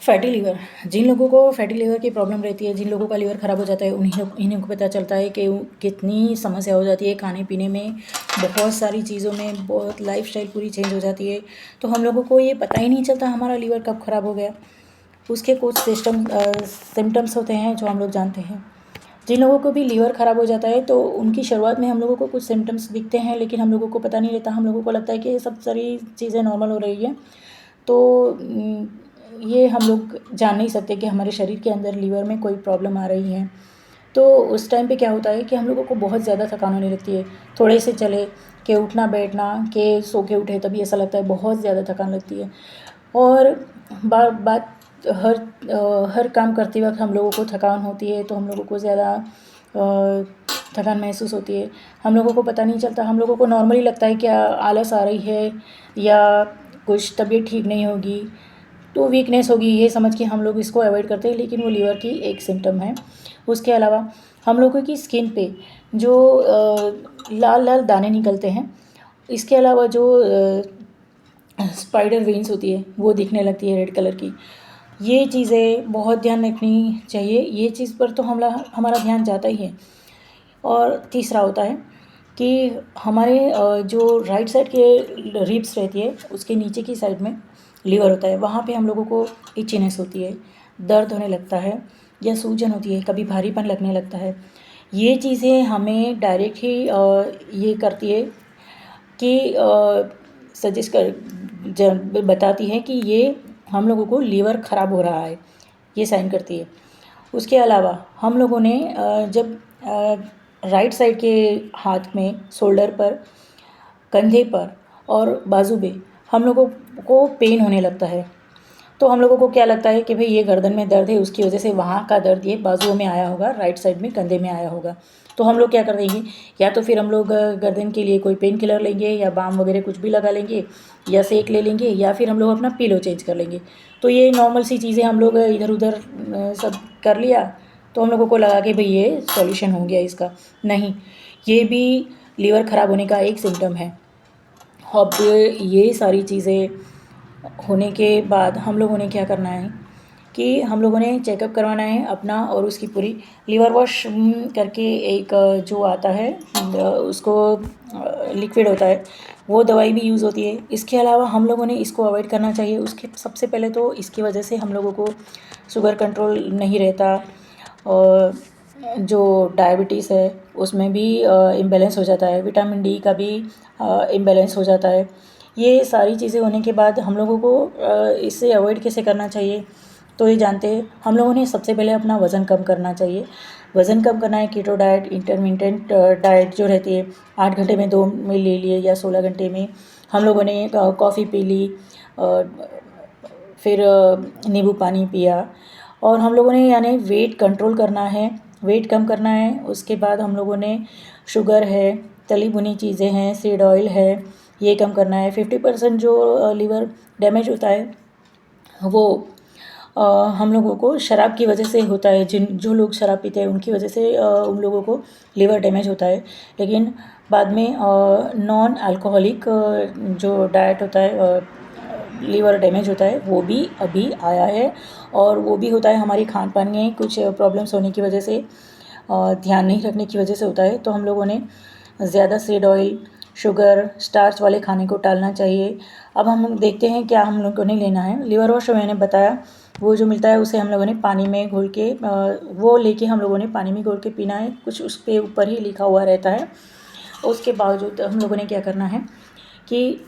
Fatty liver, जिन लोगों को fatty liver की प्रॉब्लम रहती है, जिन लोगों का लीवर ख़राब हो जाता है, इन्हीं को पता चलता है कि कितनी समस्या हो जाती है खाने पीने में, बहुत सारी चीज़ों में, बहुत लाइफस्टाइल पूरी चेंज हो जाती है। तो हम लोगों को ये पता ही नहीं चलता हमारा लीवर कब ख़राब हो गया। उसके कुछ सिम्टम्स होते हैं जो हम लोग जानते हैं। जिन लोगों को भी लीवर ख़राब हो जाता है तो उनकी शुरुआत में हम लोगों को कुछ सिम्टम्स दिखते हैं, लेकिन हम लोगों को पता नहीं रहता। हम लोगों को लगता है कि ये सब सारी चीज़ें नॉर्मल हो रही है। तो ये हम लोग जान नहीं सकते कि हमारे शरीर के अंदर लीवर में कोई प्रॉब्लम आ रही है। तो उस टाइम पे क्या होता है कि हम लोगों को बहुत ज़्यादा थकान होने लगती है। थोड़े से चले कि उठना बैठना के सो के उठे तभी ऐसा लगता है, बहुत ज़्यादा थकान लगती है। और बात हर काम करते वक्त हम लोगों को थकान होती है, तो हम लोगों को ज़्यादा थकान महसूस होती है। हम लोगों को पता नहीं चलता, हम लोगों को नॉर्मली लगता है क्या आलस आ रही है या कुछ तबीयत ठीक नहीं होगी, तो वीकनेस होगी, ये समझ के हम लोग इसको अवॉइड करते हैं, लेकिन वो लीवर की एक सिम्टम है। उसके अलावा हम लोगों की स्किन पे जो लाल लाल दाने निकलते हैं, इसके अलावा जो स्पाइडर वेन्स होती है वो दिखने लगती है रेड कलर की। ये चीज़ें बहुत ध्यान रखनी चाहिए, ये चीज़ पर तो हमारा ध्यान जाता ही है। और तीसरा होता है कि हमारे जो राइट साइड के रिब्स रहती है उसके नीचे की साइड में लीवर होता है, वहाँ पे हम लोगों को इचीनेस होती है, दर्द होने लगता है या सूजन होती है, कभी भारीपन लगने लगता है। ये चीज़ें हमें डायरेक्ट ही ये करती है कि सजेस्ट बताती है कि ये हम लोगों को लीवर ख़राब हो रहा है, ये साइन करती है। उसके अलावा हम लोगों ने जब राइट साइड के हाथ में, शोल्डर पर, कंधे पर और बाजू में हम लोगों को पेन होने लगता है, तो हम लोगों को क्या लगता है कि भाई ये गर्दन में दर्द है, उसकी वजह से वहाँ का दर्द ये बाजुओं में आया होगा, राइट साइड में कंधे में आया होगा। तो हम लोग क्या कर देंगे, या तो फिर हम लोग गर्दन के लिए कोई पेन किलर लेंगे या बाम वगैरह कुछ भी लगा लेंगे या सेक ले लेंगे, या फिर हम लोग अपना पिलो चेंज कर लेंगे। तो ये नॉर्मल सी चीज़ें हम लोग इधर उधर सब कर लिया, तो हम लोगों को लगा कि भाई ये सॉल्यूशन हो गया इसका। नहीं, ये भी लीवर ख़राब होने का एक सिम्टम है। अब ये सारी चीज़ें होने के बाद हम लोगों ने क्या करना है कि हम लोगों ने चेकअप करवाना है अपना, और उसकी पूरी लीवर वॉश करके एक जो आता है उसको लिक्विड होता है, वो दवाई भी यूज़ होती है। इसके अलावा हम लोगों ने इसको अवॉइड करना चाहिए। उसके सबसे पहले तो इसकी वजह से हम लोगों को शुगर कंट्रोल नहीं रहता, और जो डायबिटीज़ है उसमें भी इम्बैलेंस हो जाता है, विटामिन डी का भी इम्बैलेंस हो जाता है। ये सारी चीज़ें होने के बाद हम लोगों को इससे अवॉइड कैसे करना चाहिए, तो ये जानते हैं। हम लोगों ने सबसे पहले अपना वज़न कम करना चाहिए। वज़न कम करना है, कीटो डाइट, इंटरमिटेंट डाइट जो रहती है, 8 घंटे में 2 मील ले लिए या 16 घंटे में हम लोगों ने कॉफ़ी पी ली, फिर नींबू पानी पिया, और हम लोगों ने यानी वेट कंट्रोल करना है, वेट कम करना है। उसके बाद हम लोगों ने शुगर है, तली भुनी चीज़ें हैं, सीड ऑयल है, ये कम करना है। 50% जो लीवर डैमेज होता है वो हम लोगों को शराब की वजह से होता है। जो लोग शराब पीते हैं उनकी वजह से उन लोगों को लीवर डैमेज होता है। लेकिन बाद में नॉन अल्कोहलिक जो डाइट होता है, लीवर डैमेज होता है, वो भी अभी आया है, और वो भी होता है हमारी खान पान में कुछ प्रॉब्लम्स होने की वजह से, ध्यान नहीं रखने की वजह से होता है। तो हम लोगों ने ज़्यादा सीड ऑयल, शुगर, स्टार्च वाले खाने को टालना चाहिए। अब हम देखते हैं क्या हम लोगों को नहीं लेना है। लीवर वॉश मैंने बताया, वो जो मिलता है उसे हम लोगों ने पानी में घोल के वो लेके हम लोगों ने पानी में घोल के पीना है। कुछ उसके ऊपर ही लिखा हुआ रहता है। उसके बावजूद हम लोगों ने क्या करना है कि